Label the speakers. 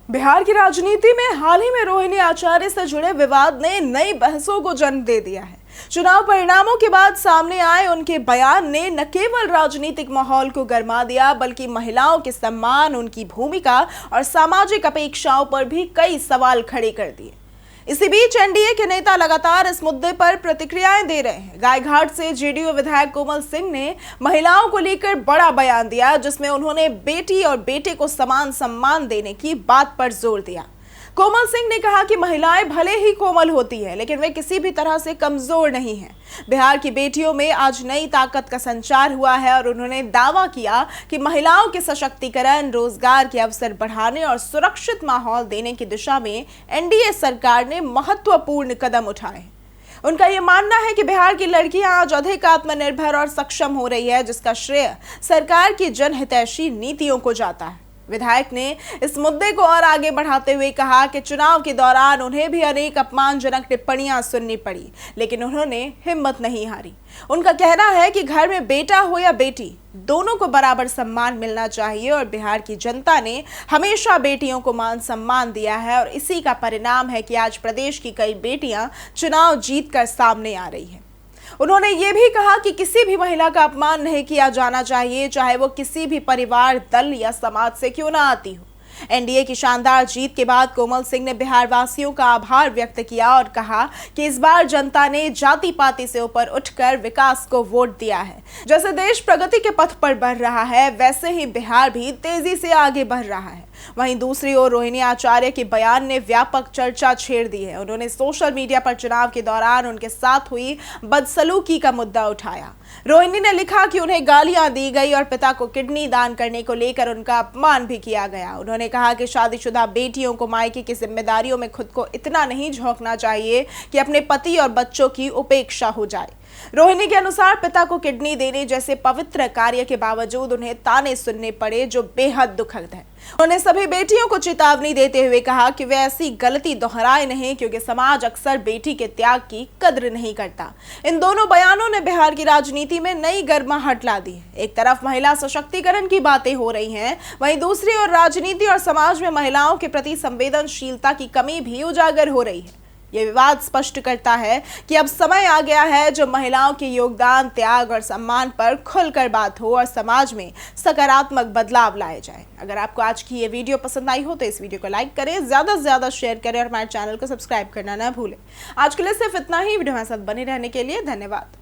Speaker 1: बिहार की राजनीति में हाल ही में रोहिणी आचार्य से जुड़े विवाद ने नई बहसों को जन्म दे दिया है। चुनाव परिणामों के बाद सामने आए उनके बयान ने न केवल राजनीतिक माहौल को गरमा दिया, बल्कि महिलाओं के सम्मान, उनकी भूमिका और सामाजिक अपेक्षाओं पर भी कई सवाल खड़े कर दिए। इसी बीच एनडीए के नेता लगातार इस मुद्दे पर प्रतिक्रियाएं दे रहे हैं। गायघाट से जेडीयू विधायक कोमल सिंह ने महिलाओं को लेकर बड़ा बयान दिया, जिसमें उन्होंने बेटी और बेटे को समान सम्मान देने की बात पर जोर दिया। कोमल सिंह ने कहा कि महिलाएं भले ही कोमल होती हैं, लेकिन वे किसी भी तरह से कमजोर नहीं हैं। बिहार की बेटियों में आज नई ताकत का संचार हुआ है और उन्होंने दावा किया कि महिलाओं के सशक्तिकरण, रोजगार के अवसर बढ़ाने और सुरक्षित माहौल देने की दिशा में एनडीए सरकार ने महत्वपूर्ण कदम उठाए। उनका यह मानना है कि बिहार की लड़कियां आज अधिक आत्मनिर्भर और सक्षम हो रही है, जिसका श्रेय सरकार की जनहितैषी नीतियों को जाता है। विधायक ने इस मुद्दे को और आगे बढ़ाते हुए कहा कि चुनाव के दौरान उन्हें भी अनेक अपमानजनक टिप्पणियां सुननी पड़ी, लेकिन उन्होंने हिम्मत नहीं हारी। उनका कहना है कि घर में बेटा हो या बेटी, दोनों को बराबर सम्मान मिलना चाहिए और बिहार की जनता ने हमेशा बेटियों को मान सम्मान दिया है और इसी का परिणाम है कि आज प्रदेश की कई बेटियां चुनाव जीतकर सामने आ रही हैं। उन्होंने ये भी कहा कि किसी भी महिला का अपमान नहीं किया जाना चाहिए, चाहे वो किसी भी परिवार, दल या समाज से क्यों ना आती हो। एनडीए की शानदार जीत के बाद कोमल सिंह ने बिहार वासियों का आभार व्यक्त किया और कहा कि इस बार जनता ने जाति पाति से ऊपर उठकर विकास को वोट दिया है। जैसे देश प्रगति के पथ पर बढ़ रहा है, वैसे ही बिहार भी तेजी से आगे बढ़ रहा है। वहीं दूसरी ओर रोहिणी आचार्य के बयान ने व्यापक चर्चा छेड़ दी है। उन्होंने सोशल मीडिया पर चुनाव के दौरान उनके साथ हुई बदसलूकी का मुद्दा उठाया। रोहिणी ने लिखा कि उन्हें गालियां दी गई और पिता को किडनी दान करने को लेकर उनका अपमान भी किया गया। उन्होंने कहा कि शादीशुदा बेटियों को मायके की जिम्मेदारियों में खुद को इतना नहीं झोंकना चाहिए कि अपने पति और बच्चों की उपेक्षा हो जाए। रोहिणी के अनुसार पिता को किडनी देने जैसे पवित्र कार्य के बावजूद उन्हें ताने सुनने पड़े, जो बेहद दुखद है। उन्होंने सभी बेटियों को चेतावनी देते हुए कहा कि वे ऐसी गलती दोहराए नहीं, क्योंकि समाज अक्सर बेटी के त्याग की कद्र नहीं करता। इन दोनों बयानों ने बिहार की राजनीति में नई गर्माहट ला दी। एक तरफ महिला सशक्तिकरण की बातें हो रही हैं, वहीं दूसरी ओर राजनीति और समाज में महिलाओं के प्रति संवेदनशीलता की कमी भी उजागर हो रही है। यह विवाद स्पष्ट करता है कि अब समय आ गया है जब महिलाओं के योगदान, त्याग और सम्मान पर खुलकर बात हो और समाज में सकारात्मक बदलाव लाए जाए। अगर आपको आज की ये वीडियो पसंद आई हो तो इस वीडियो को लाइक करें, ज्यादा से ज्यादा शेयर करें और हमारे चैनल को सब्सक्राइब करना ना भूलें। आज के लिए सिर्फ इतना ही। वीडियो हमारे साथ बने रहने के लिए धन्यवाद।